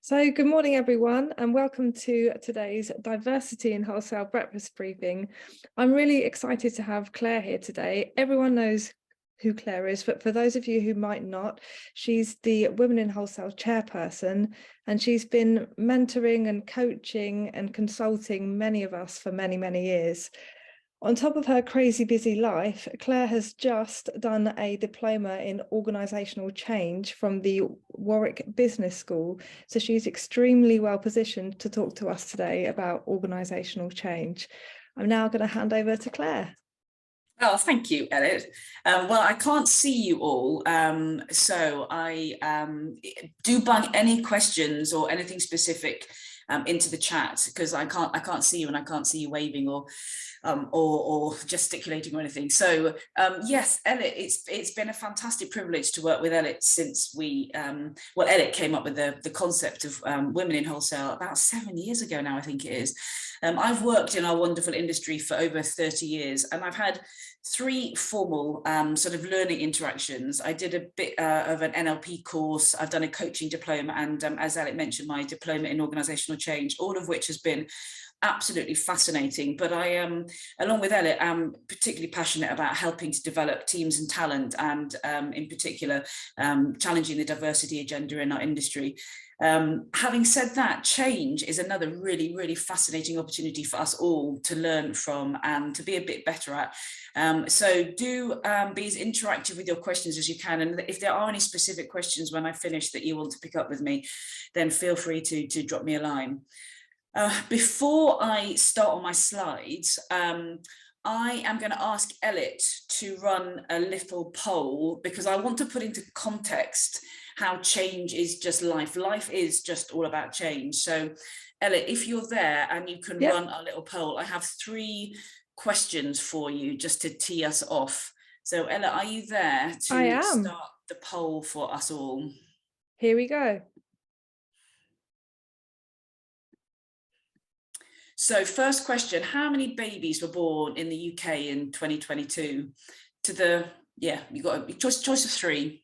So good morning, everyone, and welcome to today's Diversity in Wholesale Breakfast Briefing. I'm really excited to have Clare here today. Everyone knows who Clare is, but for those of you who might not, she's the Women in Wholesale chairperson, and she's been mentoring and coaching and consulting many of us for many, many years. On top of her crazy busy life, Clare has just done a diploma in organisational change from the Warwick Business School. So she's extremely well positioned to talk to us today about organisational change. I'm now going to hand over to Clare. Oh, thank you, Elliot. Well, I can't see you all, so I do bung any questions or anything specific into the chat, because I can't see you, and I can't see you waving or gesticulating or anything. So yes, Elliot, it's been a fantastic privilege to work with Elliot since Elliot came up with the concept of women in wholesale about 7 years ago now, I think it is. I've worked in our wonderful industry for over 30 years, and I've had 3 formal sort of learning interactions. I did a bit of an NLP course. I've done a coaching diploma, and as Elliot mentioned, my diploma in organisational change, all of which has been absolutely fascinating. But I along with Elliot, am particularly passionate about helping to develop teams and talent, and in particular challenging the diversity agenda in our industry. Having said that, change is another really, really fascinating opportunity for us all to learn from and to be a bit better at. So do be as interactive with your questions as you can. And if there are any specific questions when I finish that you want to pick up with me, then feel free to drop me a line. Before I start on my slides, I am going to ask Elliot to run a little poll, because I want to put into context how change is just life. Life is just all about change. So Elliot, if you're there and you can run a little poll, I have 3 questions for you just to tee us off. So Elliot, are you there to start the poll for us all? Here we go. So first question, how many babies were born in the UK in 2022? You got a choice of 3.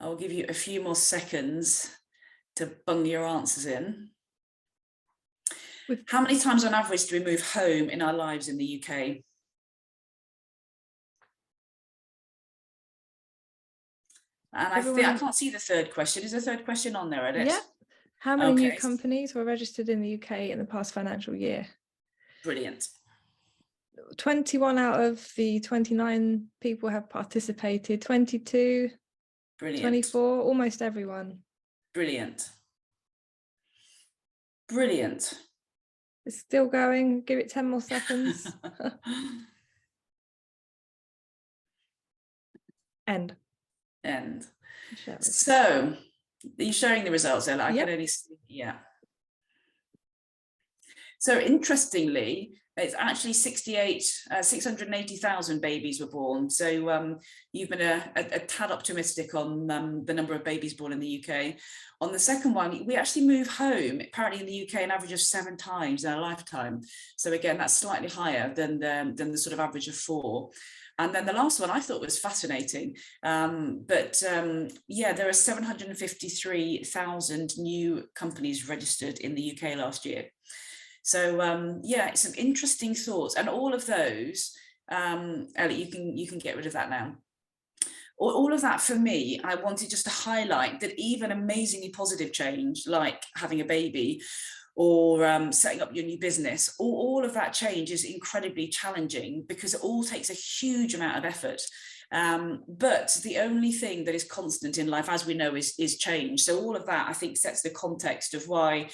I'll give you a few more seconds to bung your answers in. How many times on average do we move home in our lives in the UK? And I can't see the third question. Is the third question on there, Edith? Yeah. How many new companies were registered in the UK in the past financial year? Brilliant. 21 out of the 29 people have participated. 22. Brilliant. 24, almost everyone. Brilliant. Brilliant. It's still going. Give it 10 more seconds. End. So, are you showing the results, Ella? I can only see, So interestingly, it's actually 680,000 babies were born. So you've been a tad optimistic on the number of babies born in the UK. On the second one, we actually move home, apparently in the UK, an average of 7 times in a lifetime. So again, that's slightly higher than the sort of average of 4. And then the last one I thought was fascinating. There are 753,000 new companies registered in the UK last year. So some interesting thoughts, and all of those, Elliot, you can get rid of that now. All of that, for me, I wanted just to highlight that even amazingly positive change, like having a baby or setting up your new business, all of that change is incredibly challenging, because it all takes a huge amount of effort. But the only thing that is constant in life, as we know, is change. So all of that, I think, sets the context of why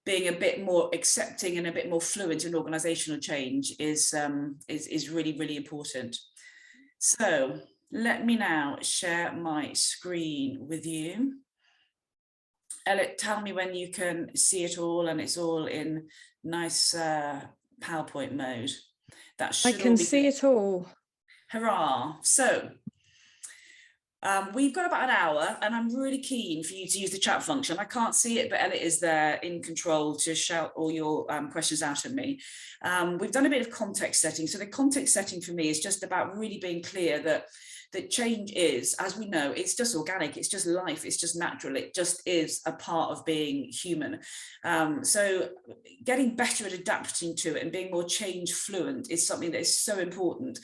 being a bit more accepting and a bit more fluent in organisational change is really, really important. So let me now share my screen with you. Elliot, tell me when you can see it all and it's all in nice PowerPoint mode. I can see it all. Hurrah. So We've got about an hour, and I'm really keen for you to use the chat function. I can't see it, but Elliot is there in control to shout all your questions out at me. We've done a bit of context setting. So the context setting for me is just about really being clear that change is, as we know, it's just organic, it's just life, it's just natural, it just is a part of being human. So getting better at adapting to it and being more change fluent is something that is so important,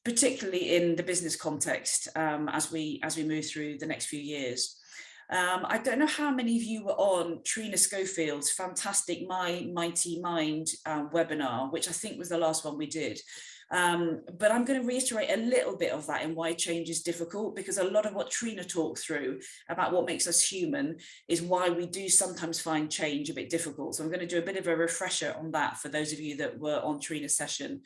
particularly in the business context, as we move through the next few years. I don't know how many of you were on Trina Schofield's fantastic My Mighty Mind webinar, which I think was the last one we did. But I'm going to reiterate a little bit of that in why change is difficult, because a lot of what Trina talked through about what makes us human is why we do sometimes find change a bit difficult. So I'm going to do a bit of a refresher on that for those of you that were on Trina's session.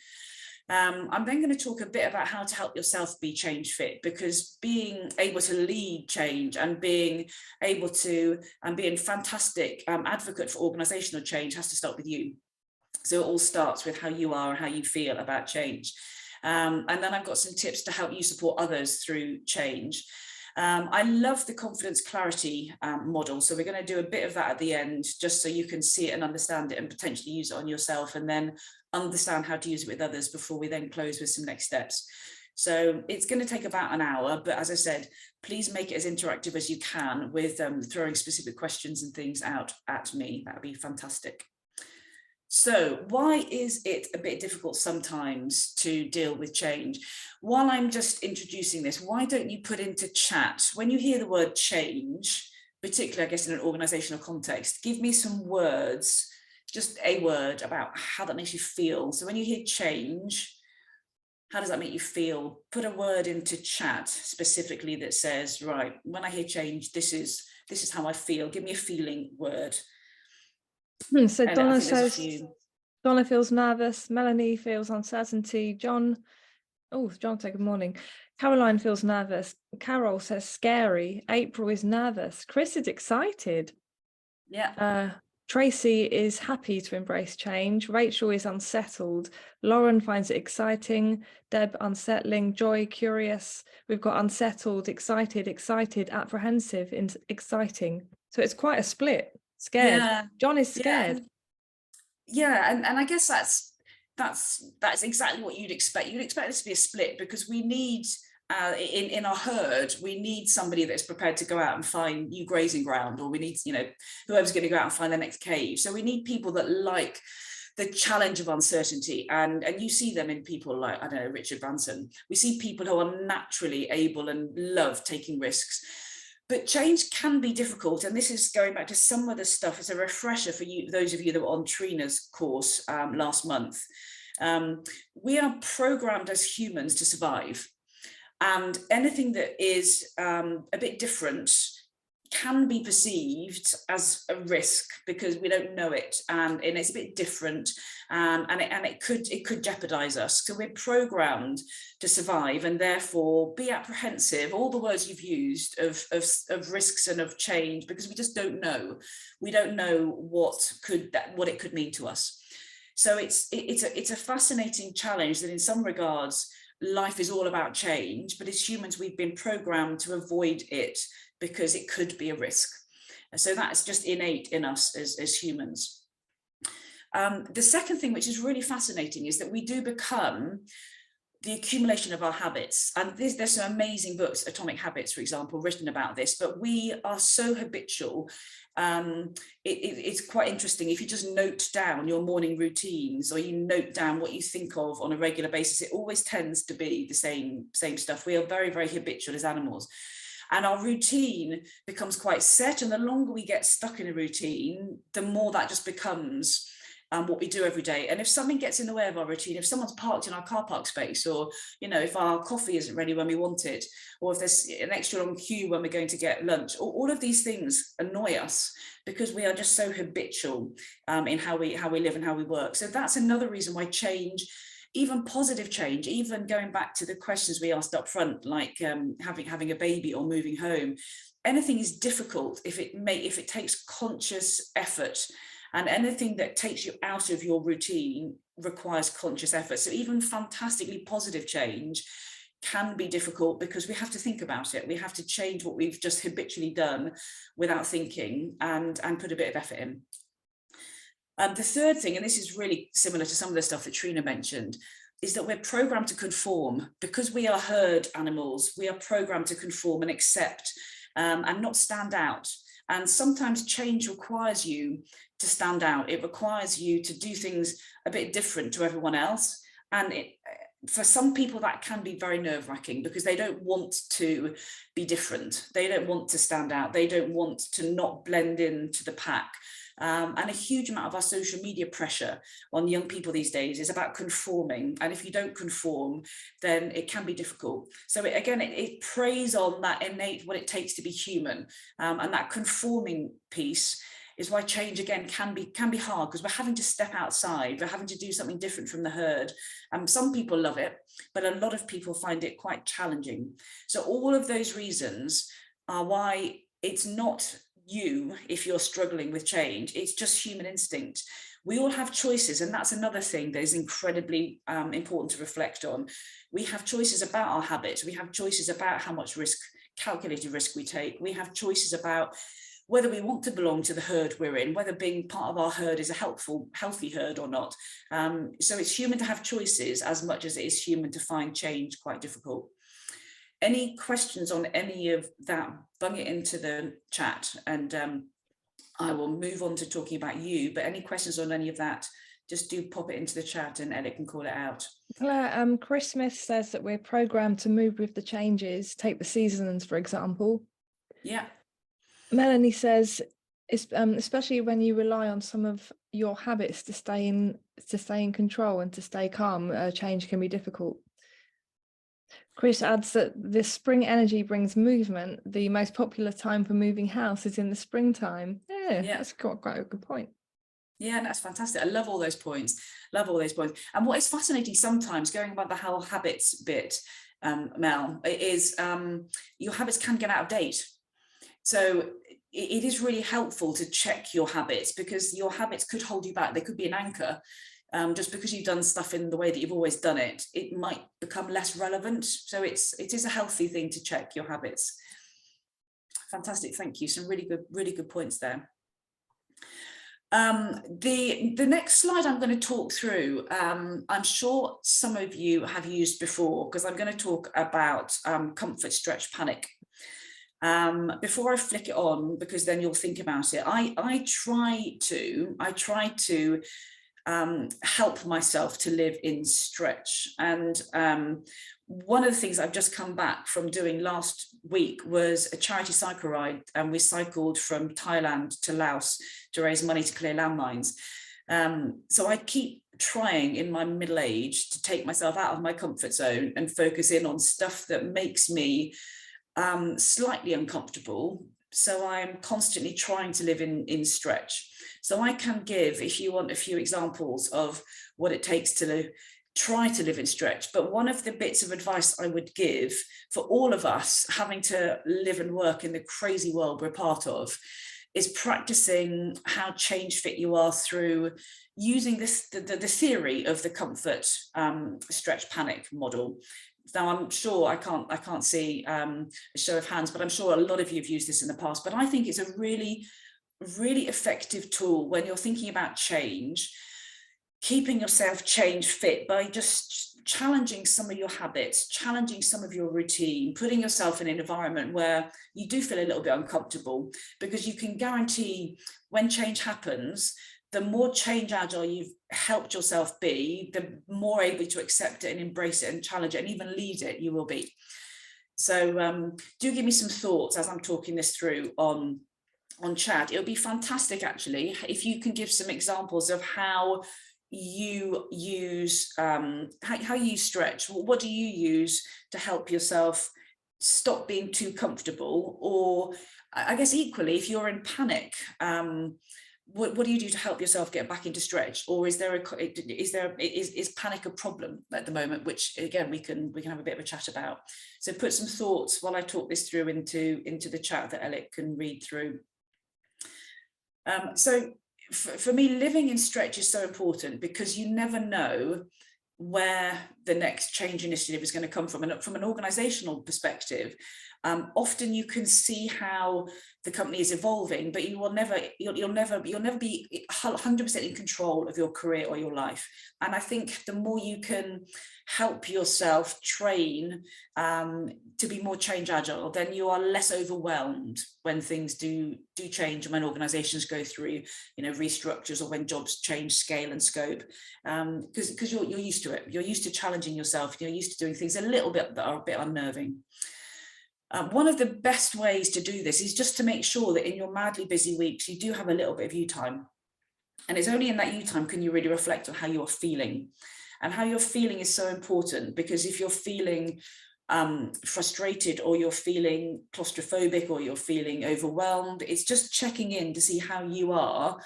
I'm then going to talk a bit about how to help yourself be change fit, because being able to lead change and being able to be a fantastic advocate for organisational change has to start with you. So it all starts with how you are and how you feel about change. And then I've got some tips to help you support others through change. I love the confidence clarity model. So we're going to do a bit of that at the end, just so you can see it and understand it and potentially use it on yourself, and then understand how to use it with others before we then close with some next steps. So it's going to take about an hour, but as I said, please make it as interactive as you can with throwing specific questions and things out at me. That would be fantastic. So why is it a bit difficult sometimes to deal with change? While I'm just introducing this, why don't you put into chat, when you hear the word change, particularly I guess in an organisational context, give me some words, just a word about how that makes you feel. So when you hear change, how does that make you feel? Put a word into chat specifically that says, right, when I hear change, this is how I feel. Give me a feeling word. So Donna says, Donna feels nervous. Melanie feels uncertainty. John said good morning. Caroline feels nervous. Carol says scary. April is nervous. Chris is excited. Yeah. Tracy is happy to embrace change. Rachel is unsettled. Lauren finds it exciting. Deb, unsettling. Joy, curious. We've got unsettled, excited, apprehensive, exciting. So it's quite a split. Scared. Yeah. John is scared. Yeah, and I guess that's exactly what you'd expect. You'd expect this to be a split, because we need in our herd, we need somebody that's prepared to go out and find new grazing ground, or we need, whoever's going to go out and find the next cave. So we need people that like the challenge of uncertainty, and you see them in people like, I don't know, Richard Branson. We see people who are naturally able and love taking risks. But change can be difficult, and this is going back to some of the stuff as a refresher for you, those of you that were on Trina's course last month. We are programmed as humans to survive, and anything that is a bit different can be perceived as a risk because we don't know it, and it's a bit different, and it could jeopardize us. So we're programmed to survive and therefore be apprehensive, all the words you've used of risks and of change, because we just don't know. We don't know what it could mean to us. So it's a fascinating challenge that in some regards life is all about change, but as humans we've been programmed to avoid it because it could be a risk. So that's just innate in us as humans. The second thing, which is really fascinating, is that we do become the accumulation of our habits. And there's some amazing books, Atomic Habits, for example, written about this, but we are so habitual. It's quite interesting. If you just note down your morning routines, or you note down what you think of on a regular basis, it always tends to be the same stuff. We are very, very habitual as animals. And our routine becomes quite set. And the longer we get stuck in a routine, the more that just becomes what we do every day. And if something gets in the way of our routine, if someone's parked in our car park space, or if our coffee isn't ready when we want it, or if there's an extra long queue when we're going to get lunch, all of these things annoy us because we are just so habitual in how we live and how we work. So that's another reason why change, even positive change, even going back to the questions we asked up front, like having a baby or moving home, anything is difficult if it takes conscious effort. And anything that takes you out of your routine requires conscious effort. So even fantastically positive change can be difficult because we have to think about it. We have to change what we've just habitually done without thinking, and put a bit of effort in. The third thing, and this is really similar to some of the stuff that Trina mentioned, is that we're programmed to conform. Because we are herd animals, we are programmed to conform and accept and not stand out. And sometimes change requires you to stand out. It requires you to do things a bit different to everyone else. And for some people, that can be very nerve-wracking because they don't want to be different. They don't want to stand out. They don't want to not blend into the pack. And a huge amount of our social media pressure on young people these days is about conforming. And if you don't conform, then it can be difficult. So it preys on that innate what it takes to be human. And that conforming piece is why change again can be hard, because we're having to step outside, we're having to do something different from the herd. Some people love it, but a lot of people find it quite challenging. So all of those reasons are why it's not you if you're struggling with change, it's just human instinct. We all have choices, and that's another thing that is incredibly important to reflect on. We have choices about our habits, we have choices about how much risk, calculated risk we take, we have choices about whether we want to belong to the herd we're in, whether being part of our herd is a healthy herd or not. So it's human to have choices as much as it is human to find change quite difficult. Any questions on any of that, bung it into the chat, and I will move on to talking about you, but any questions on any of that, just do pop it into the chat and Elliot can call it out. Claire, Chris Smith says that we're programmed to move with the changes, take the seasons, for example. Yeah. Melanie says, especially when you rely on some of your habits to stay in control and to stay calm, change can be difficult. Chris adds that the spring energy brings movement. The most popular time for moving house is in the springtime. Yeah. That's quite a good point. Yeah, that's fantastic. I love all those points. Love all those points. And what is fascinating sometimes, going about the whole habits bit, Mel, is your habits can get out of date. So it is really helpful to check your habits, because your habits could hold you back. They could be an anchor. Just because you've done stuff in the way that you've always done it, it might become less relevant. So it is a healthy thing to check your habits. Fantastic, thank you. Some really good points there. The next slide I'm going to talk through, I'm sure some of you have used before, because I'm going to talk about comfort, stretch, panic. Before I flick it on, because then you'll think about it, I try to help myself to live in stretch. And one of the things I've just come back from doing last week was a charity cycle ride, and we cycled from Thailand to Laos to raise money to clear landmines. So I keep trying in my middle age to take myself out of my comfort zone and focus in on stuff that makes me slightly uncomfortable. So I'm constantly trying to live in stretch. So I can give, if you want, a few examples of what it takes to try to live in stretch. But one of the bits of advice I would give for all of us having to live and work in the crazy world we're part of is practicing how change fit you are through using the theory of the comfort, stretch, panic model. Now, I'm sure I can't see a show of hands, but I'm sure a lot of you have used this in the past. But I think it's a really effective tool when you're thinking about change, keeping yourself change fit by just challenging some of your habits, challenging some of your routine, putting yourself in an environment where you do feel a little bit uncomfortable, because you can guarantee when change happens, the more change agile you've helped yourself be, the more able to accept it and embrace it and challenge it and even lead it you will be. So do give me some thoughts as I'm talking this through on chat. It'll be fantastic actually if you can give some examples of how you use how you stretch. What do you use to help yourself stop being too comfortable? Or I guess equally, if you're in panic, what do you do to help yourself get back into stretch? Or is panic a problem at the moment, which again we can have a bit of a chat about. So put some thoughts while I talk this through into the chat that Elliot can read through. So for me, living in stretch is so important, because you never know where the next change initiative is going to come from. And from an organizational perspective, often you can see how the company is evolving, but you'll never be 100% in control of your career or your life. And I think the more you can help yourself train to be more change agile, then you are less overwhelmed when things do change, and when organizations go through, restructures, or when jobs change scale and scope, because you're used to it. You're used to challenging yourself. You're used to doing things a little bit that are a bit unnerving. One of the best ways to do this is just to make sure that in your madly busy weeks, you do have a little bit of you time. And it's only in that you time can you really reflect on how you're feeling. And how you're feeling is so important, because if you're feeling frustrated, or you're feeling claustrophobic, or you're feeling overwhelmed, it's just checking in to see how you are.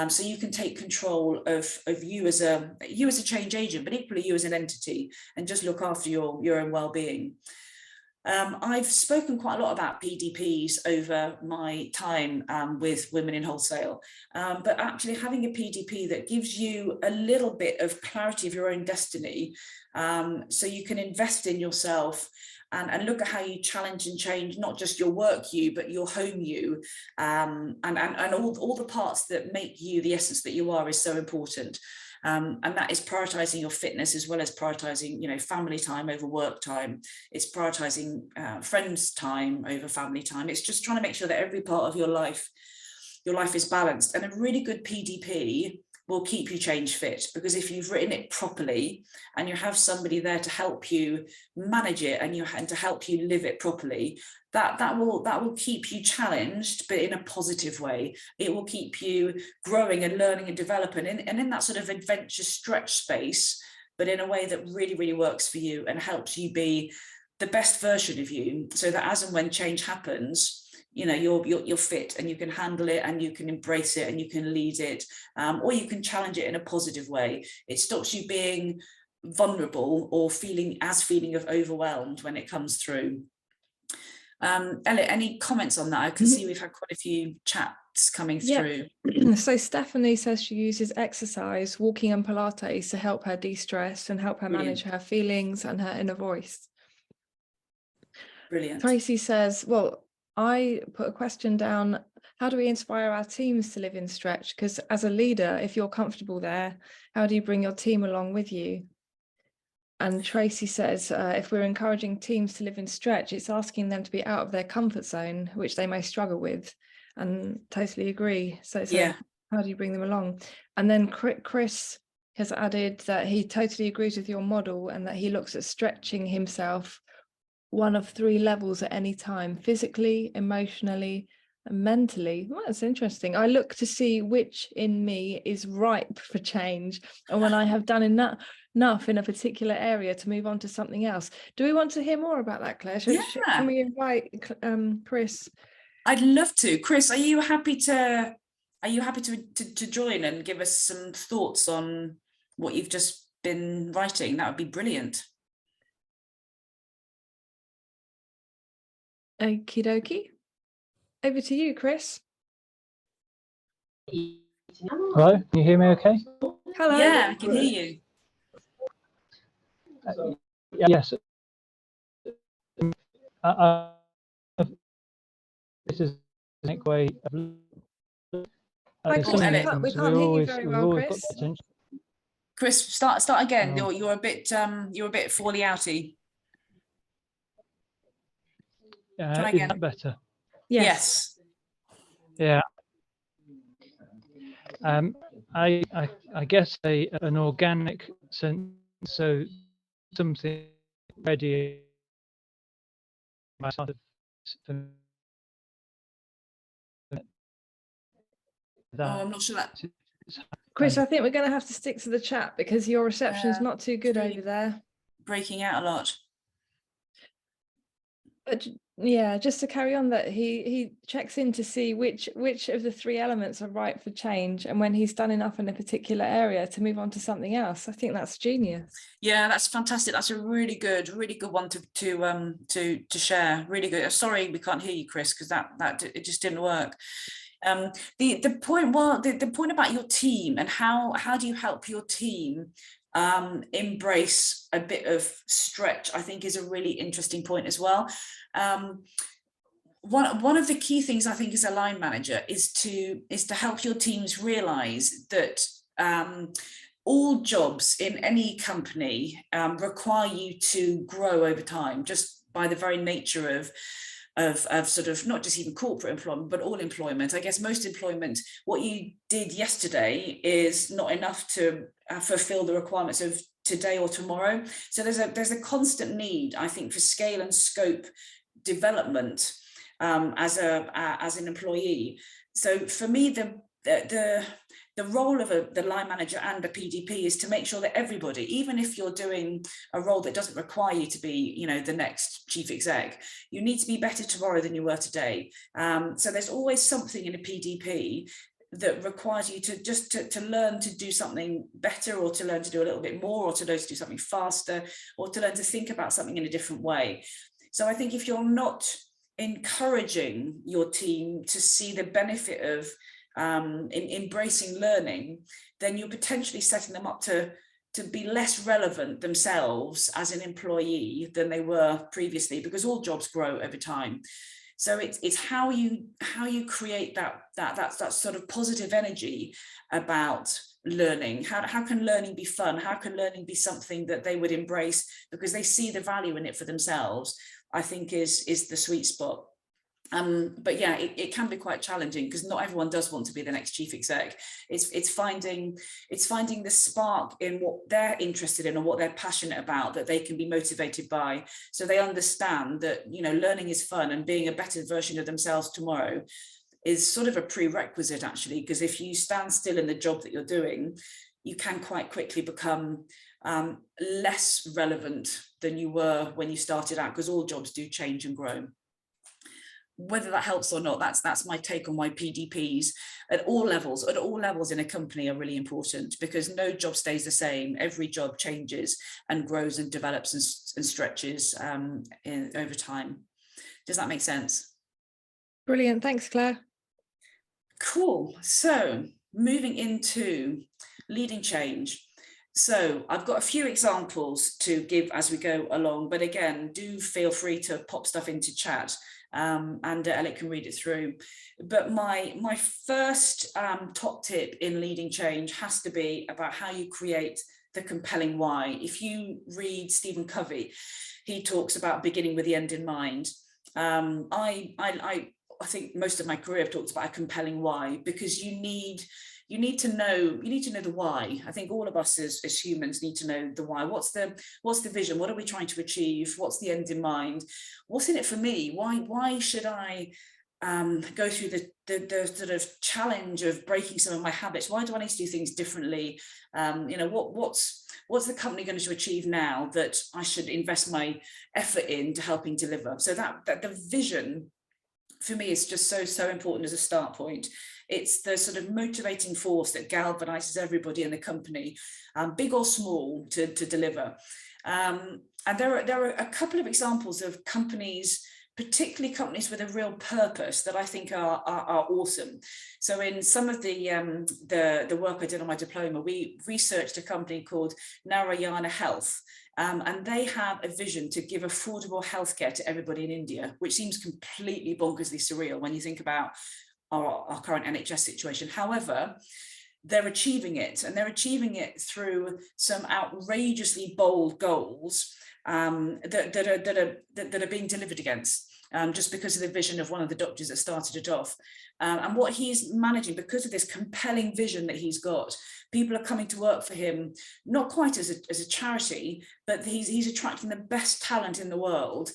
So you can take control of you as a change agent, but equally you as an entity, and just look after your own well-being. I've spoken quite a lot about PDPs over my time with women in wholesale, but actually having a PDP that gives you a little bit of clarity of your own destiny, so you can invest in yourself and look at how you challenge and change not just your work you, but your home you, and all the parts that make you the essence that you are, is so important. And that is prioritizing your fitness, as well as prioritizing, family time over work time. It's prioritizing friends time over family time. It's just trying to make sure that every part of your life is balanced. And a really good PDP will keep you change fit, because if you've written it properly and you have somebody there to help you manage it and to help you live it properly, that will keep you challenged, but in a positive way. It will keep you growing and learning and developing, and in that sort of adventure stretch space, but in a way that really, really works for you and helps you be the best version of you, so that as and when change happens, you're fit and you can handle it and you can embrace it and you can lead it, or you can challenge it in a positive way. It stops you being vulnerable or feeling of overwhelmed when it comes through. Elliot, any comments on that? I can see we've had quite a few chats coming through. So Stephanie says she uses exercise, walking and Pilates to help her de-stress and help her manage her feelings and her inner voice. Brilliant. Tracy says, well, I put a question down: how do we inspire our teams to live in stretch? Because as a leader, if you're comfortable there, how do you bring your team along with you? And Tracy says, if we're encouraging teams to live in stretch, it's asking them to be out of their comfort zone, which they may struggle with. And totally agree. So how do you bring them along? And then Chris has added that he totally agrees with your model, and that he looks at stretching himself one of 3 levels at any time: physically, emotionally, and mentally. Well, that's interesting. I look to see which in me is ripe for change, and when I have done enough in a particular area to move on to something else. Do we want to hear more about that, Claire? Can we invite Chris? I'd love to. Chris, are you happy to join and give us some thoughts on what you've just been writing? That would be brilliant. Okie dokie. Over to you, Chris. Hello, can you hear me okay? Hello. Yeah, I can hear you. Yes. This is a way of Hi, Chris. We can't hear you very well, Chris. Chris, start again. You're a bit fally outy. Try again. Is that better? Yes. Yeah. I guess an organic sense, so something ready. I'm not sure that. Chris, I think we're going to have to stick to the chat because your reception's not too good really over there. Breaking out a lot. But yeah, just to carry on, that he checks in to see which of the 3 elements are right for change, and when he's done enough in a particular area to move on to something else. I think that's genius. Yeah, that's fantastic. That's a really good one to share. Really good. Sorry, we can't hear you, Chris, because that it just didn't work. The point, well, the point about your team and how do you help your team embrace a bit of stretch, I think is a really interesting point as well. One of the key things I think as a line manager is to help your teams realize that all jobs in any company require you to grow over time, just by the very nature of sort of not just even corporate employment, but all employment. I guess most employment, what you did yesterday is not enough to fulfill the requirements of today or tomorrow. So there's a constant need, I think, for scale and scope development as an employee. So for me, the role of the line manager and the PDP is to make sure that everybody, even if you're doing a role that doesn't require you to be, you know, the next chief exec, you need to be better tomorrow than you were today. So there's always something in a PDP that requires you to just to learn to do something better, or to learn to do a little bit more, or to learn to do something faster, or to learn to think about something in a different way. So I think if you're not encouraging your team to see the benefit of in embracing learning, then you're potentially setting them up to be less relevant themselves as an employee than they were previously, because all jobs grow over time. So it's how you create that sort of positive energy about learning. How can learning be fun? How can learning be something that they would embrace because they see the value in it for themselves, I think is the sweet spot. But yeah, it can be quite challenging because not everyone does want to be the next chief exec. It's finding the spark in what they're interested in or what they're passionate about that they can be motivated by, so they understand that, you know, learning is fun and being a better version of themselves tomorrow is sort of a prerequisite, actually, because if you stand still in the job that you're doing, you can quite quickly become less relevant than you were when you started out, because all jobs do change and grow. Whether that helps or not, that's my take on why PDPs at all levels in a company are really important, because no job stays the same. Every job changes and grows and develops and stretches over time. Does that make sense? Brilliant. Thanks, Claire. Cool. So moving into leading change. So I've got a few examples to give as we go along, but again, do feel free to pop stuff into chat. And Elliot can read it through. But my first top tip in leading change has to be about how you create the compelling why. If you read Stephen Covey, he talks about beginning with the end in mind. I think most of my career I've talked about a compelling why, because you need to know the why. I think all of us as humans need to know the why. What's the vision? What are we trying to achieve? What's the end in mind? What's in it for me? Why should I go through the sort of challenge of breaking some of my habits? Why do I need to do things differently? What's the company going to achieve now that I should invest my effort into helping deliver? So that the vision for me is just so important as a start point. It's the sort of motivating force that galvanizes everybody in the company, big or small, to deliver. And there are a couple of examples of companies, particularly companies with a real purpose, that I think are awesome. So in some of the work I did on my diploma, we researched a company called Narayana Health. And they have a vision to give affordable healthcare to everybody in India, which seems completely bonkersly surreal when you think about our current NHS situation. However, they're achieving it, and they're achieving it through some outrageously bold goals that are being delivered against, just because of the vision of one of the doctors that started it off. And what he's managing, because of this compelling vision that he's got, people are coming to work for him, not quite as a charity, but he's attracting the best talent in the world,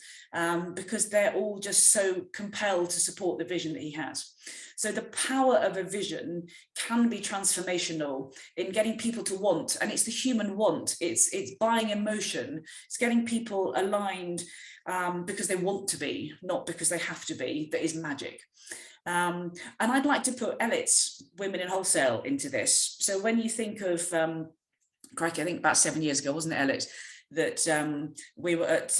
because they're all just so compelled to support the vision that he has. So the power of a vision can be transformational in getting people to want, and it's the human want, it's buying emotion, it's getting people aligned because they want to be, not because they have to be, that is magic. And I'd like to put Elliot's Women in Wholesale into this. So when you think of, crikey, I think about 7 years ago, wasn't it, Elliot, that we were at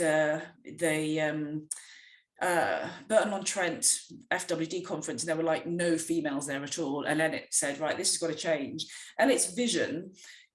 Burton-on-Trent FWD conference, and there were like no females there at all. And then it said, right, this has got to change. And its vision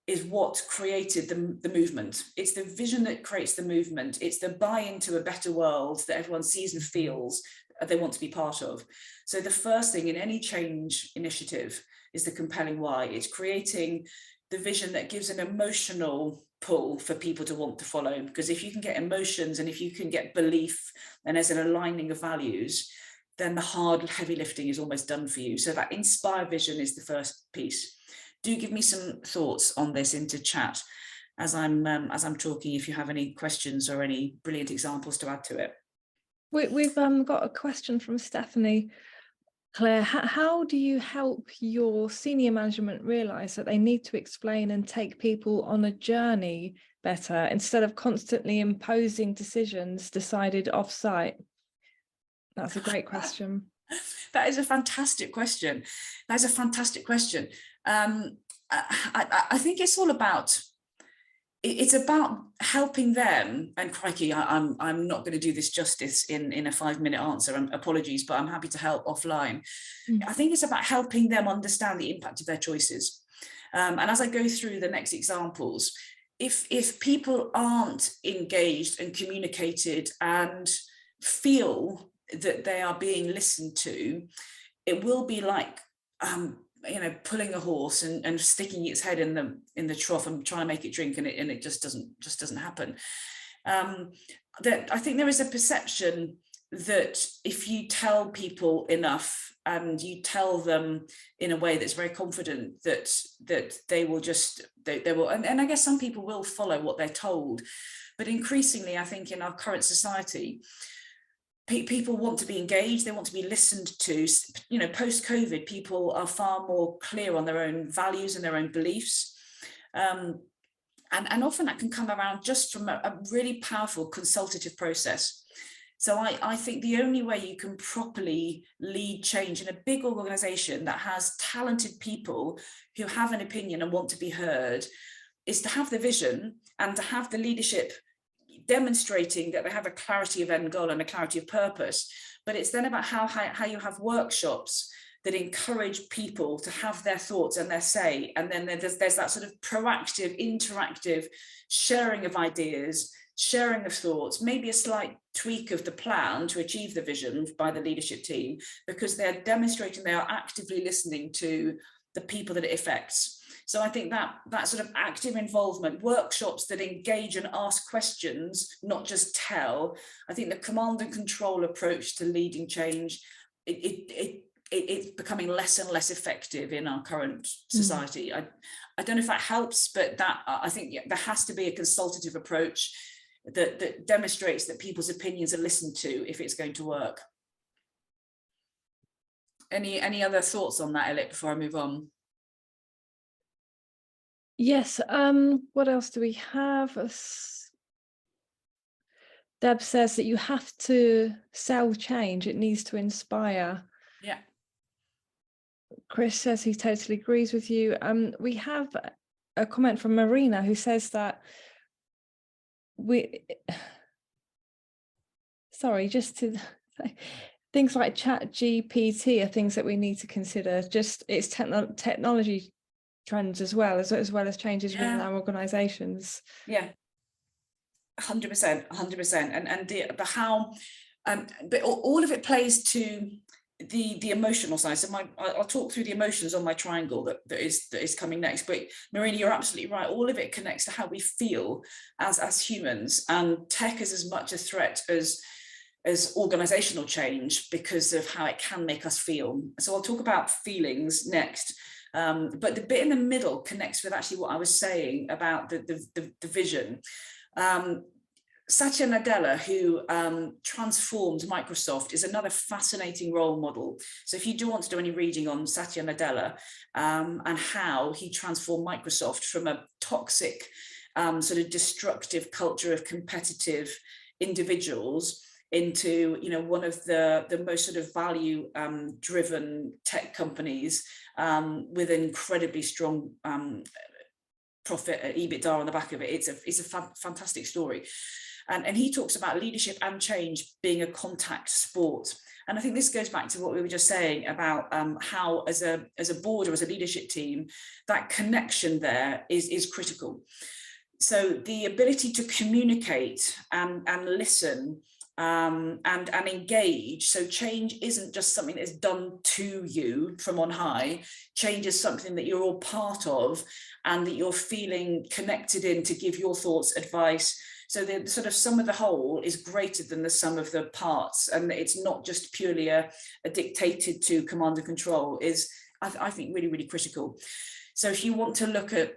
is what created the movement. It's the vision that creates the movement. It's the buy-in to a better world that everyone sees and feels they want to be part of. So the first thing in any change initiative is the compelling why. It's creating the vision that gives an emotional pull for people to want to follow, because if you can get emotions and if you can get belief and there's an aligning of values, then the hard heavy lifting is almost done for you. So that inspire vision is the first piece. Do give me some thoughts on this into chat as I'm talking, if you have any questions or any brilliant examples to add to it. We've got a question from Stephanie. Claire, how do you help your senior management realise that they need to explain and take people on a journey better instead of constantly imposing decisions decided off-site? That's a great question. That is a fantastic question. That's a fantastic question. I think it's all about, it's about helping them, and crikey, I'm not going to do this justice in a 5-minute answer, apologies, but I'm happy to help offline. I think it's about helping them understand the impact of their choices. And as I go through the next examples, if people aren't engaged and communicated and feel that they are being listened to, it will be like pulling a horse and sticking its head in the trough and trying to make it drink, and it just doesn't happen. That I think there is a perception that if you tell people enough and you tell them in a way that's very confident, that they will and I guess some people will follow what they're told, but increasingly I think in our current society, people want to be engaged, they want to be listened to. Post-COVID, people are far more clear on their own values and their own beliefs. And often that can come around just from a really powerful consultative process. So I think the only way you can properly lead change in a big organization that has talented people who have an opinion and want to be heard is to have the vision and to have the leadership demonstrating that they have a clarity of end goal and a clarity of purpose. But it's then about how you have workshops that encourage people to have their thoughts and their say. And then there's that sort of proactive, interactive sharing of ideas, sharing of thoughts, maybe a slight tweak of the plan to achieve the vision by the leadership team, because they're demonstrating they are actively listening to the people that it affects. So I think that sort of active involvement, workshops that engage and ask questions, not just tell. I think the command and control approach to leading change, it's becoming less and less effective in our current society. I don't know if that helps, but that I think there has to be a consultative approach that demonstrates that people's opinions are listened to if it's going to work. Any other thoughts on that, Elliot, before I move on? Yes, what else do we have? Deb says that you have to sell change, it needs to inspire. Yeah. Chris says he totally agrees with you. We have a comment from Marina who says that things like ChatGPT are things that we need to consider. Just it's technology trends as well as changes within our organizations. Yeah, 100%, and the how, but all of it plays to the emotional side. So I'll talk through the emotions on my triangle that is coming next. But Marina, you're absolutely right. All of it connects to how we feel as humans, and tech is as much a threat as organizational change because of how it can make us feel. So I'll talk about feelings next. But the bit in the middle connects with actually what I was saying about the vision. Satya Nadella, who transformed Microsoft, is another fascinating role model. So if you do want to do any reading on Satya Nadella and how he transformed Microsoft from a toxic, sort of destructive culture of competitive individuals into, one of the most sort of value driven tech companies with an incredibly strong profit EBITDA on the back of it. It's a fantastic story. And he talks about leadership and change being a contact sport. And I think this goes back to what we were just saying about how as a board or as a leadership team, that connection there is critical. So the ability to communicate and listen and engage. So change isn't just something that's done to you from on high. Change is something that you're all part of and that you're feeling connected in to give your thoughts, advice. So the sort of sum of the whole is greater than the sum of the parts, and it's not just purely a dictated to command and control is, I think, really, really critical. So if you want to look at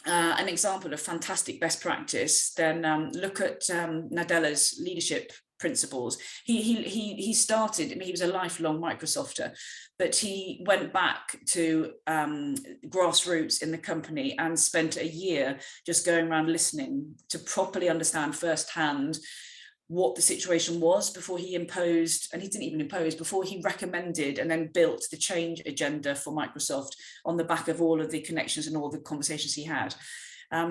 an example of fantastic best practice, then look at Nadella's leadership principles. He started, I mean, he was a lifelong Microsofter, but he went back to grassroots in the company and spent a year just going around listening to properly understand firsthand what the situation was before he imposed, and he didn't even impose, before he recommended and then built the change agenda for Microsoft on the back of all of the connections and all the conversations he had.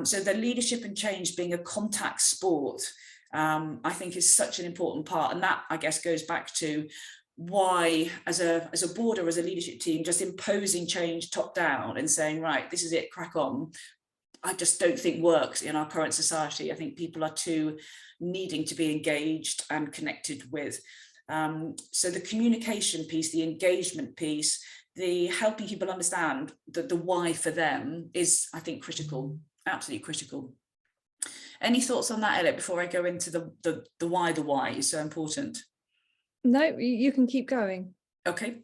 So the leadership and change being a contact sport, I think is such an important part. And that, I guess, goes back to why as a board or as a leadership team, just imposing change top down and saying, right, this is it, crack on, I just don't think works in our current society. I think people are too needing to be engaged and connected with. So the communication piece, the engagement piece, the helping people understand that the why for them is, I think, critical, absolutely critical. Any thoughts on that, Elliot, before I go into the why? The why is so important. No, you can keep going. Okay.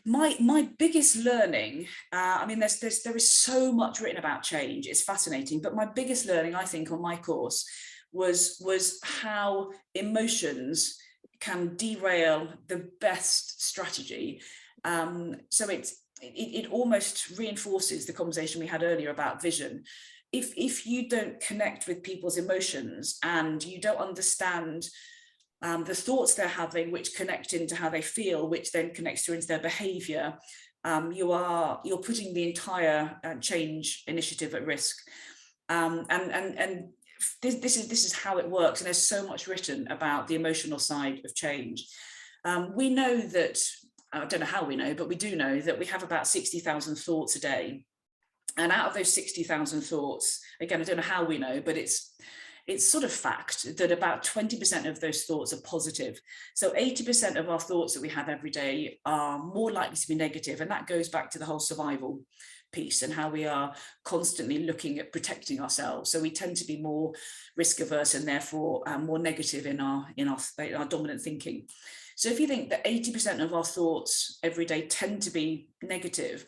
My biggest learning, I mean, there is so much written about change. It's fascinating, but my biggest learning, I think, on my course was how emotions can derail the best strategy. So it almost reinforces the conversation we had earlier about vision. If you don't connect with people's emotions and you don't understand the thoughts they're having, which connect into how they feel, which then connects through into their behaviour, you're putting the entire change initiative at risk. And this is how it works. And there's so much written about the emotional side of change. We know that, I don't know how we know, but we do know that we have about 60,000 thoughts a day. And out of those 60,000 thoughts, again, I don't know how we know, but it's sort of fact that about 20% of those thoughts are positive. So 80% of our thoughts that we have every day are more likely to be negative. And that goes back to the whole survival piece and how we are constantly looking at protecting ourselves. So we tend to be more risk averse and therefore more negative in our dominant thinking. So if you think that 80% of our thoughts every day tend to be negative,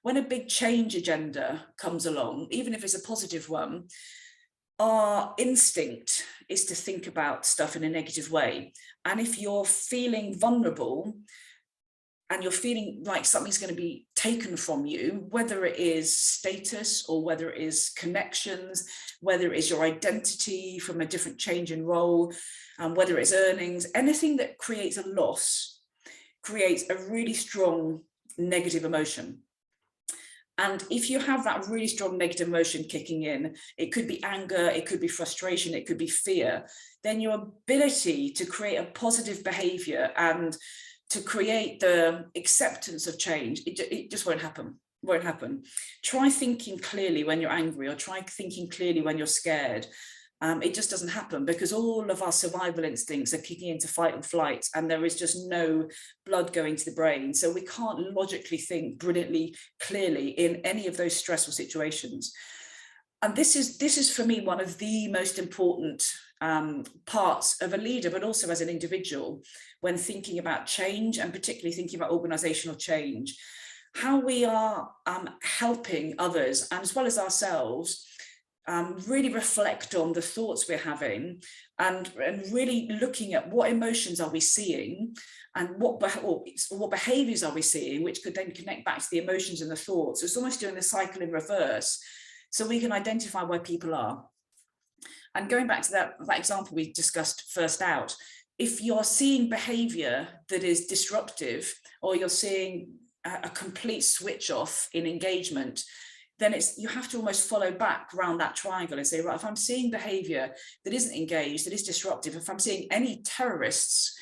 when a big change agenda comes along, even if it's a positive one, our instinct is to think about stuff in a negative way. And if you're feeling vulnerable and you're feeling like something's going to be taken from you, whether it is status or whether it is connections, whether it is your identity from a different change in role, whether it's earnings, anything that creates a loss creates a really strong negative emotion. And if you have that really strong negative emotion kicking in, it could be anger, it could be frustration, it could be fear, then your ability to create a positive behavior and to create the acceptance of change, it just won't happen. Won't happen. Try thinking clearly when you're angry, or try thinking clearly when you're scared. It just doesn't happen because all of our survival instincts are kicking into fight and flight, and there is just no blood going to the brain. So we can't logically think brilliantly clearly in any of those stressful situations. And this is for me one of the most important parts of a leader, but also as an individual, when thinking about change and particularly thinking about organisational change, how we are helping others and as well as ourselves really reflect on the thoughts we're having and really looking at what emotions are we seeing and what behaviours are we seeing, which could then connect back to the emotions and the thoughts. It's almost doing the cycle in reverse so we can identify where people are. And going back to that example we discussed first out, if you're seeing behaviour that is disruptive or you're seeing a complete switch off in engagement, then you have to almost follow back around that triangle and say, right, if I'm seeing behavior that isn't engaged, that is disruptive, if I'm seeing any terrorists,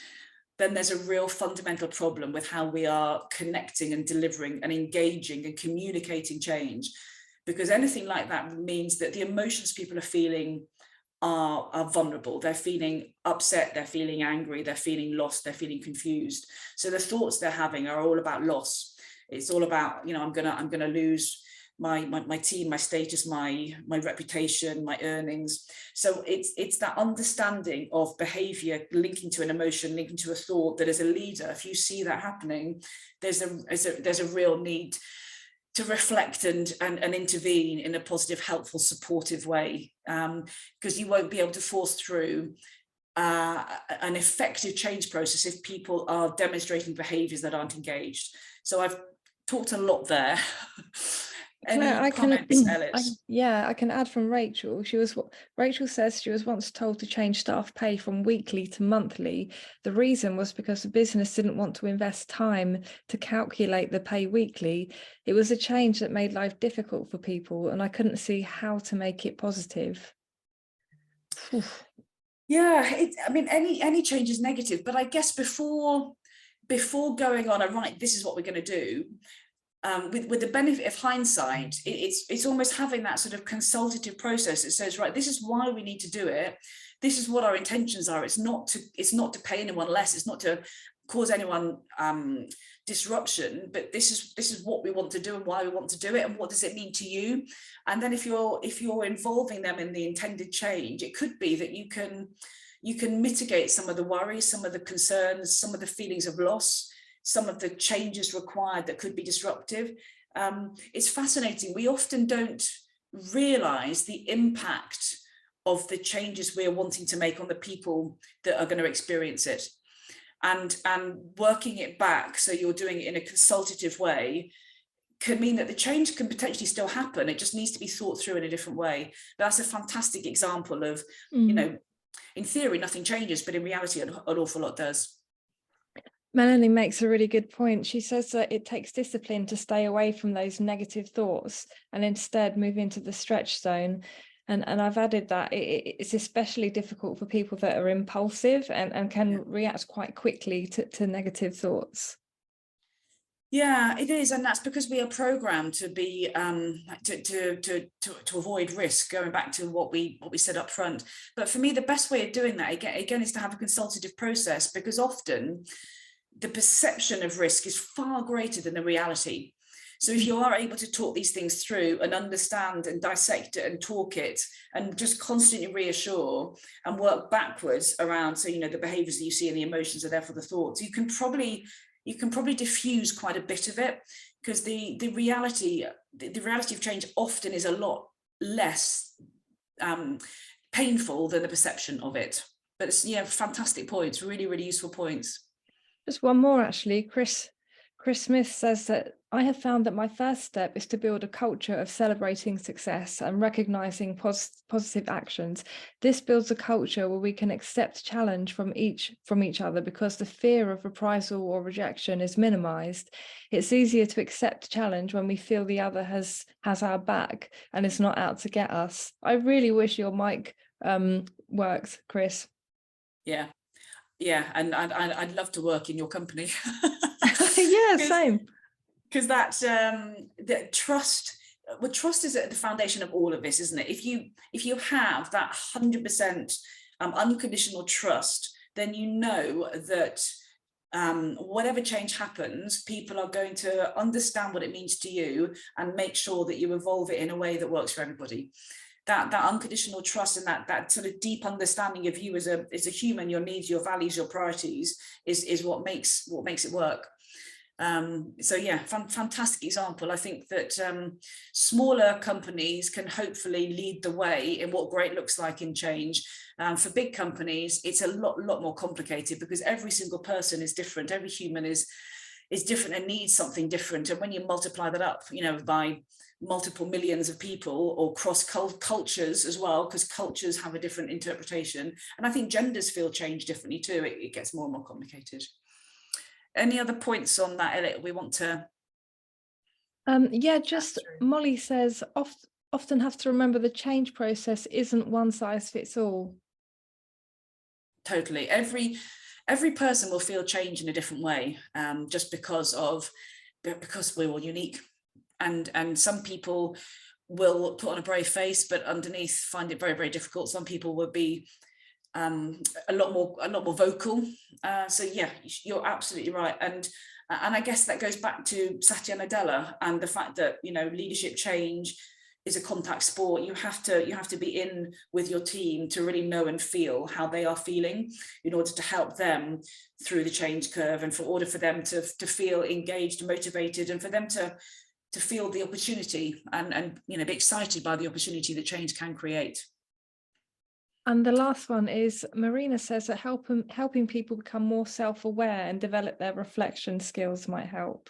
then there's a real fundamental problem with how we are connecting and delivering and engaging and communicating change. Because anything like that means that the emotions people are feeling are vulnerable. They're feeling upset, they're feeling angry, they're feeling lost, they're feeling confused. So the thoughts they're having are all about loss. It's all about, I'm gonna lose my team, my status, my reputation, my earnings. So it's that understanding of behavior linking to an emotion, linking to a thought, that as a leader, if you see that happening, there's a real need to reflect and intervene in a positive, helpful, supportive way, because you won't be able to force through an effective change process if people are demonstrating behaviours that aren't engaged. So I've talked a lot there. Claire, Any comments, Ellis? I can add from Rachel. Rachel says she was once told to change staff pay from weekly to monthly. The reason was because the business didn't want to invest time to calculate the pay weekly. It was a change that made life difficult for people, and I couldn't see how to make it positive. Yeah, any change is negative, but I guess before going on, right, this is what we're going to do. With the benefit of hindsight, it's almost having that sort of consultative process that says, right, this is why we need to do it. This is what our intentions are. It's not to pay anyone less. It's not to cause anyone disruption. But this is what we want to do and why we want to do it, and what does it mean to you. And then if you're involving them in the intended change, it could be that you can mitigate some of the worries, some of the concerns, some of the feelings of loss, some of the changes required that could be disruptive. It's fascinating. We often don't realise the impact of the changes we're wanting to make on the people that are going to experience it. And working it back, so you're doing it in a consultative way, can mean that the change can potentially still happen. It just needs to be thought through in a different way. But that's a fantastic example of, in theory, nothing changes, but in reality, an awful lot does. Melanie makes a really good point. She says that it takes discipline to stay away from those negative thoughts and instead move into the stretch zone. And I've added that it's especially difficult for people that are impulsive and can react quite quickly to negative thoughts. Yeah, it is, and that's because we are programmed to be to avoid risk. Going back to what we said up front, but for me, the best way of doing that again is to have a consultative process, because often the perception of risk is far greater than the reality. So if you are able to talk these things through and understand and dissect it and talk it and just constantly reassure and work backwards around, so the behaviors that you see and the emotions are therefore the thoughts, you can probably diffuse quite a bit of it, because the reality of change often is a lot less painful than the perception of it. But it's fantastic points, really, really useful points. Just one more, actually. Chris Smith says that I have found that my first step is to build a culture of celebrating success and recognizing positive actions. This builds a culture where we can accept challenge from each other, because the fear of reprisal or rejection is minimized. It's easier to accept challenge when we feel the other has our back and is not out to get us. I really wish your mic works, Chris. Yeah, and I'd love to work in your company. Yeah, same. Because that trust, trust is at the foundation of all of this, isn't it? If you have that 100% unconditional trust, then you know that whatever change happens, people are going to understand what it means to you and make sure that you evolve it in a way that works for everybody. That unconditional trust and that sort of deep understanding of you as a human, your needs, your values, your priorities is what makes it work. So yeah, fantastic example. I think that smaller companies can hopefully lead the way in what great looks like in change. For big companies, it's a lot more complicated, because every single person is different. Every human is different and needs something different. And when you multiply that up, by multiple millions of people, or cross cultures as well, because cultures have a different interpretation. And I think genders feel change differently too. It gets more and more complicated. Any other points on that, Elliot, we want to Yeah, just Molly says often have to remember the change process isn't one size fits all. Totally. Every person will feel change in a different way, just because we're all unique, and some people will put on a brave face, but underneath find it very, very difficult. Some people will be a lot more vocal. So yeah, you're absolutely right. And I guess that goes back to Satya Nadella and the fact that, you know, leadership change is a contact sport. You have to be in with your team to really know and feel how they are feeling in order to help them through the change curve, and for order for them to feel engaged and motivated, and for them to feel the opportunity and you know, be excited by the opportunity that change can create. And the last one is Marina says that helping people become more self-aware and develop their reflection skills might help.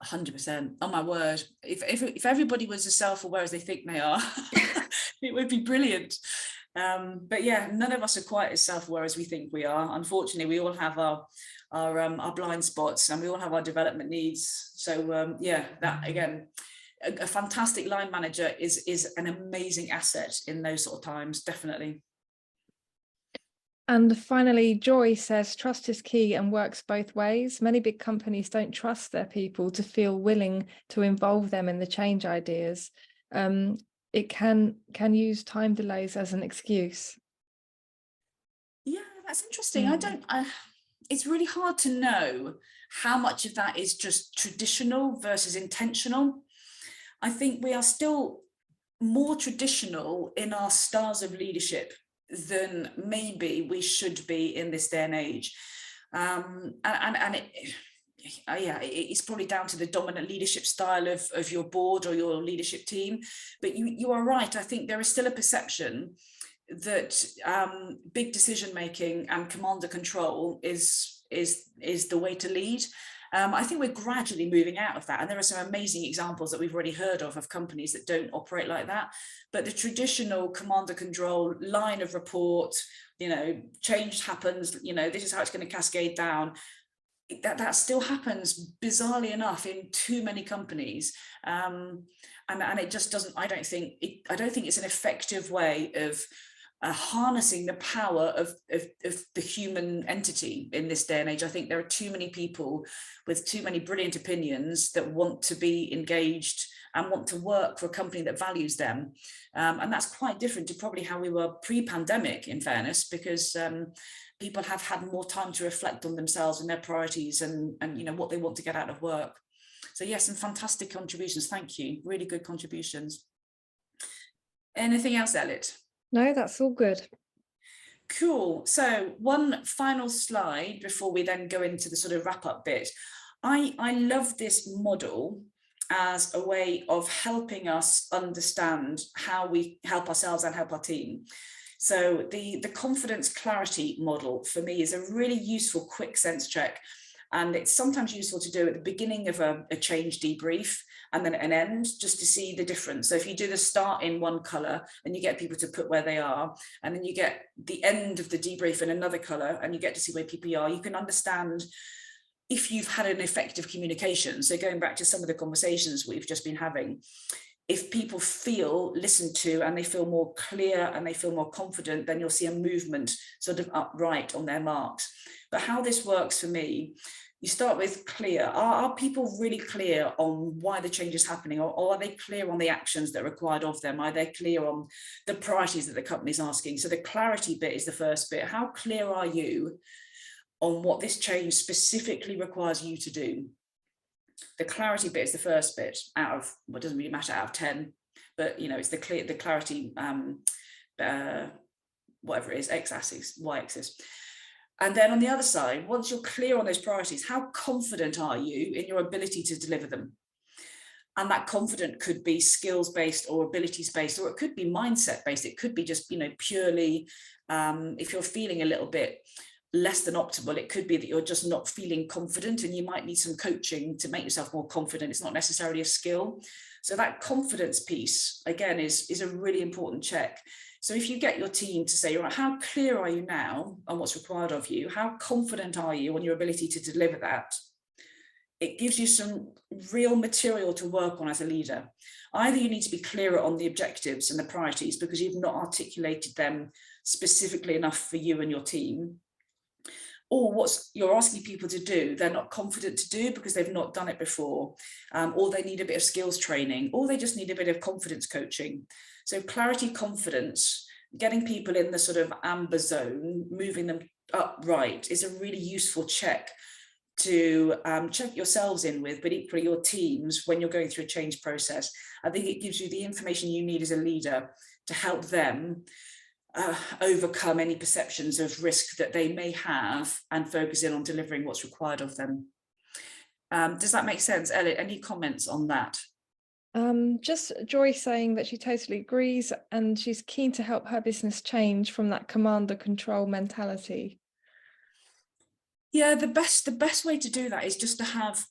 100%. Oh my word, if everybody was as self-aware as they think they are, it would be brilliant. But yeah, none of us are quite as self-aware as we think we are. Unfortunately, we all have our blind spots, and we all have our development needs. So yeah, that again, a fantastic line manager is an amazing asset in those sort of times, definitely. And finally, Joy says trust is key and works both ways. Many big companies don't trust their people to feel willing to involve them in the change ideas. It can use time delays as an excuse. Yeah, that's interesting. It's really hard to know how much of that is just traditional versus intentional. I think we are still more traditional in our styles of leadership than maybe we should be in this day and age. It's probably down to the dominant leadership style of your board or your leadership team. But you are right. I think there is still a perception that big decision making and command and control is the way to lead. I think we're gradually moving out of that, and there are some amazing examples that we've already heard of companies that don't operate like that. But the traditional command and control line of report, you know, change happens, you know, this is how it's going to cascade down. That still happens, bizarrely enough, in too many companies, and it just doesn't. I don't think it's an effective way of harnessing the power of the human entity in this day and age. I think there are too many people with too many brilliant opinions that want to be engaged and want to work for a company that values them. And that's quite different to probably how we were pre-pandemic, in fairness, because people have had more time to reflect on themselves and their priorities and you know, what they want to get out of work. So yes, some fantastic contributions. Thank you. Really good contributions. Anything else, Elliot? No, that's all good. Cool. So one final slide before we then go into the sort of wrap up bit. I love this model as a way of helping us understand how we help ourselves and help our team. So the confidence clarity model for me is a really useful quick sense check. And it's sometimes useful to do at the beginning of a change debrief and then at an end, just to see the difference. So if you do the start in one colour and you get people to put where they are, and then you get the end of the debrief in another colour and you get to see where people are, you can understand if you've had an effective communication. So going back to some of the conversations we've just been having, if people feel listened to and they feel more clear and they feel more confident, then you'll see a movement sort of upright on their marks. But how this works for me, you start with clear. Are people really clear on why the change is happening, or are they clear on the actions that are required of them? Are they clear on the priorities that the company is asking? So the clarity bit is the first bit. How clear are you on what this change specifically requires you to do? The clarity bit is the first bit out of, well, it doesn't really matter out of 10, but you know, it's the clarity, whatever it is, x-axis, y-axis. And then on the other side, once you're clear on those priorities, how confident are you in your ability to deliver them? And that confident could be skills-based or abilities-based, or it could be mindset-based. It could be just, you know, purely, if you're feeling a little bit less than optimal, it could be that you're just not feeling confident and you might need some coaching to make yourself more confident. It's not necessarily a skill. So that confidence piece, again, is a really important check. So if you get your team to say, right, how clear are you now on what's required of you? How confident are you on your ability to deliver that? it gives you some real material to work on as a leader. Either you need to be clearer on the objectives and the priorities because you've not articulated them specifically enough for you and your team, or what you're asking people to do, they're not confident to do because they've not done it before, or they need a bit of skills training, or they just need a bit of confidence coaching. So clarity, confidence, getting people in the sort of amber zone, moving them up right is a really useful check to check yourselves in with, but equally your teams when you're going through a change process. I think it gives you the information you need as a leader to help them overcome any perceptions of risk that they may have and focus in on delivering what's required of them. Does that make sense, Elliot? Any comments on that? Just Joy saying that she totally agrees and she's keen to help her business change from that command and control mentality. Yeah, the best way to do that is just to have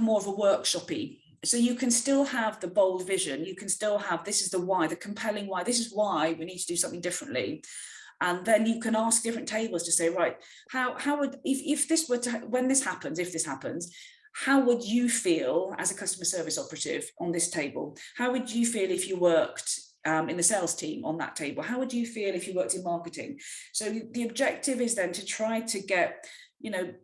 more of a workshopy. So you can still have the bold vision, you can still have this is the why, the compelling why, this is why we need to do something differently. And then you can ask different tables to say, right, how would, if this were to, when this happens, if this happens, how would you feel as a customer service operative on this table? How would you feel if you worked in the sales team on that table? How would you feel if you worked in marketing? So the objective is then to try to get,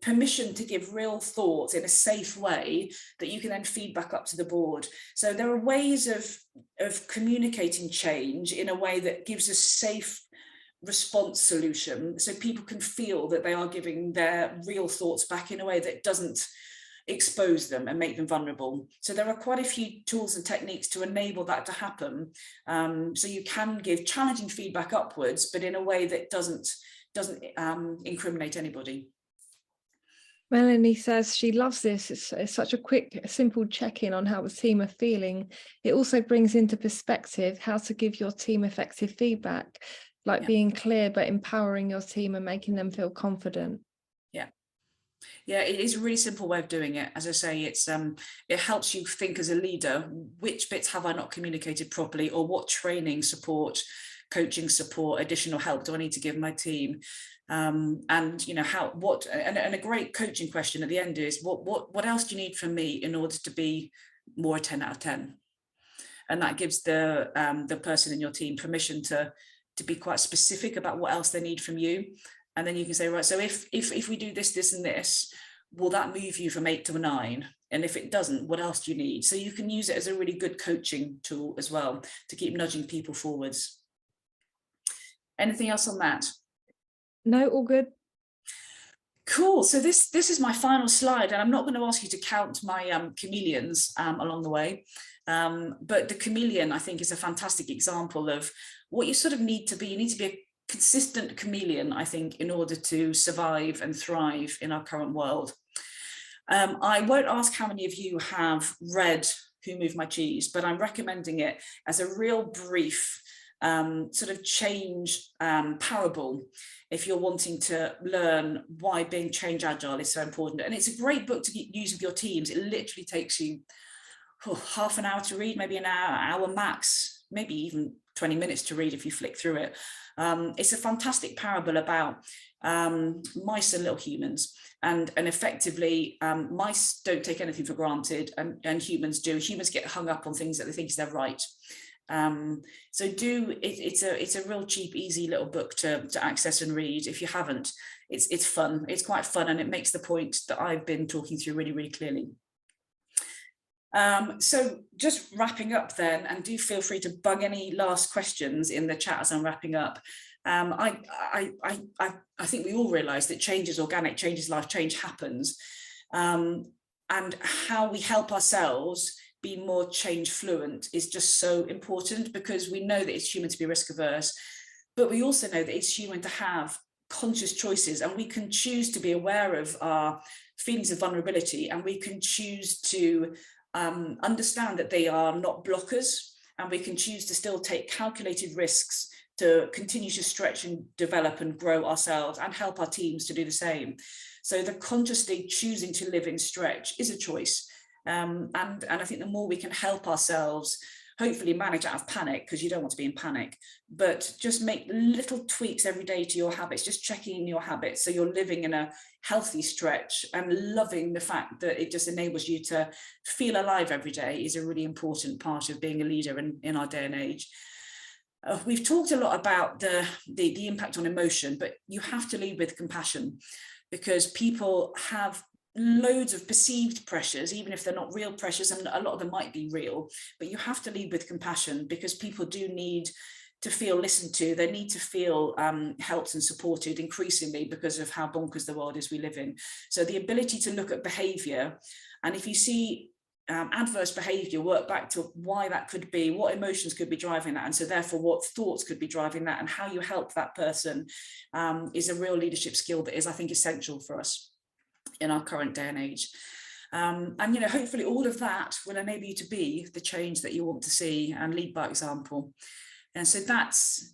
permission to give real thoughts in a safe way that you can then feed back up to the board. So there are ways of communicating change in a way that gives a safe response solution, so people can feel that they are giving their real thoughts back in a way that doesn't expose them and make them vulnerable. So there are quite a few tools and techniques to enable that to happen. So you can give challenging feedback upwards, but in a way that doesn't incriminate anybody. Melanie says she loves this. It's such a quick, simple check-in on how the team are feeling. It also brings into perspective how to give your team effective feedback, like being clear but empowering your team and making them feel confident. Yeah, it is a really simple way of doing it. As I say, it helps you think as a leader, which bits have I not communicated properly, or what training support, coaching support, additional help do I need to give my team? And a great coaching question at the end is, what else do you need from me in order to be more a 10 out of 10? And that gives the person in your team permission to be quite specific about what else they need from you. And then you can say, right, so if we do this, this, and this, will that move you from 8 to a 9? And if it doesn't, what else do you need? So you can use it as a really good coaching tool as well to keep nudging people forwards. Anything else on that? No, all good. Cool. So this is my final slide, and I'm not going to ask you to count my chameleons along the way. But the chameleon, I think, is a fantastic example of what you sort of need to be. You need to be a consistent chameleon, I think, in order to survive and thrive in our current world. I won't ask how many of you have read Who Moved My Cheese, but I'm recommending it as a real brief sort of change parable if you're wanting to learn why being change agile is so important. And it's a great book to use with your teams. It literally takes you half an hour to read, maybe an hour max, maybe even 20 minutes to read if you flick through it. It's a fantastic parable about mice and little humans, and effectively mice don't take anything for granted, and humans do. Humans get hung up on things that they think is their right. So it's a real cheap, easy little book to access and read. If you haven't, it's fun. It's quite fun, and it makes the point that I've been talking through really, really clearly. So just wrapping up then, and do feel free to bug any last questions in the chat as I'm wrapping up. I think we all realise that change is organic, change is life, change happens, and how we help ourselves be more change fluent is just so important, because we know that it's human to be risk averse, but we also know that it's human to have conscious choices, and we can choose to be aware of our feelings of vulnerability, and we can choose to understand that they are not blockers, and we can choose to still take calculated risks to continue to stretch and develop and grow ourselves and help our teams to do the same. So the consciously choosing to live in stretch is a choice. And I think the more we can help ourselves hopefully manage out of panic, because you don't want to be in panic, but just make little tweaks every day to your habits, just checking in your habits so you're living in a healthy stretch and loving the fact that it just enables you to feel alive every day is a really important part of being a leader in our day and age. We've talked a lot about the impact on emotion, but you have to lead with compassion, because people have loads of perceived pressures, even if they're not real pressures, and a lot of them might be real, but you have to lead with compassion, because people do need to feel listened to. They need to feel helped and supported increasingly because of how bonkers the world is we live in. So the ability to look at behavior, and if you see adverse behavior, work back to why that could be, what emotions could be driving that, and so therefore what thoughts could be driving that, and how you help that person is a real leadership skill that is, I think, essential for us in our current day and age. And hopefully all of that will enable you to be the change that you want to see and lead by example. And so that's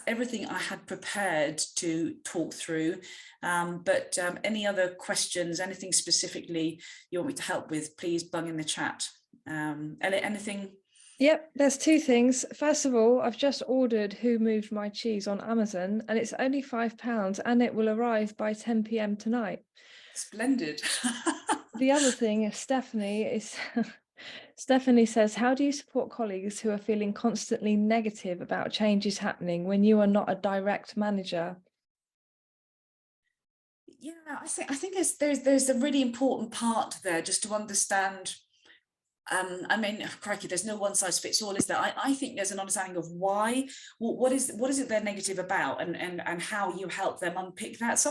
everything I had prepared to talk through. But any other questions, anything specifically you want me to help with, please bung in the chat. Anything? Yep, there's two things. First of all, I've just ordered Who Moved My Cheese on Amazon, and it's only £5 and it will arrive by 10 p.m. tonight. Splendid. The other thing is Stephanie says, how do you support colleagues who are feeling constantly negative about changes happening when you are not a direct manager? Yeah, I think there's a really important part there, just to understand. I mean, crikey, there's no one size fits all, is there? I think there's an understanding of why, what is it they're negative about, and how you help them unpick that.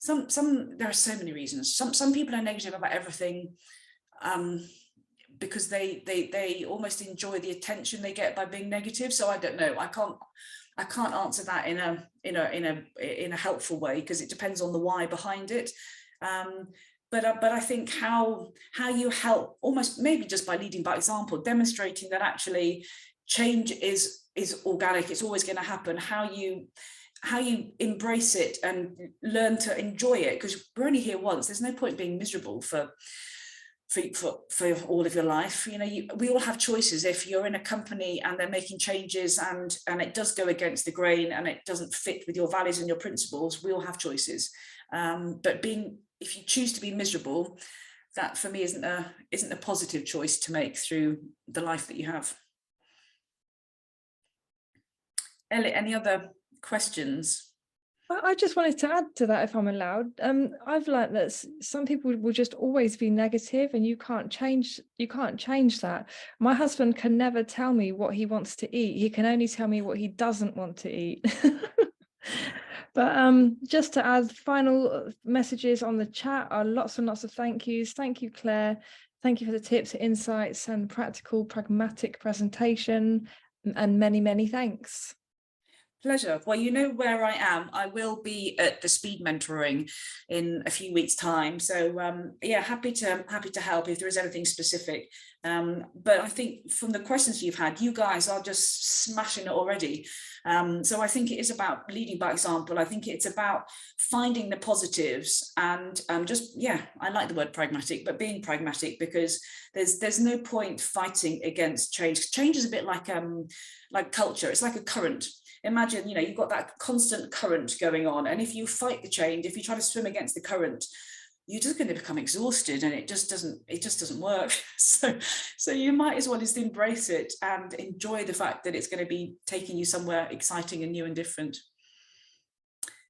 There are so many reasons. Some people are negative about everything because they almost enjoy the attention they get by being negative. So I don't know. I can't answer that in a helpful way, because it depends on the why behind it. But I think how you help, almost maybe just by leading by example, demonstrating that actually change is organic, it's always going to happen, how you embrace it and learn to enjoy it, because we're only here once. There's no point being miserable for all of your life. We all have choices. If you're in a company and they're making changes and it does go against the grain and it doesn't fit with your values and your principles, we all have choices. But if you choose to be miserable, that for me isn't a positive choice to make through the life that you have. Elliot, any other questions? I just wanted to add to that, if I'm allowed. I've learned that some people will just always be negative, and you can't change that. My husband can never tell me what he wants to eat. He can only tell me what he doesn't want to eat. But just to add, final messages on the chat are lots and lots of thank yous. Thank you, Claire. Thank you for the tips, insights, and practical, pragmatic presentation, and many, many thanks. Pleasure. Well, you know where I am. I will be at the speed mentoring in a few weeks' time. So yeah, happy to help if there is anything specific. But I think from the questions you've had, you guys are just smashing it already. So I think it is about leading by example. I think it's about finding the positives and I like the word pragmatic, but being pragmatic, because there's no point fighting against change. Change is a bit like culture. It's like a current. Imagine, you've got that constant current going on, and if you fight the change, if you try to swim against the current, you're just going to become exhausted, and it just doesn't work. So you might as well just embrace it and enjoy the fact that it's going to be taking you somewhere exciting and new and different.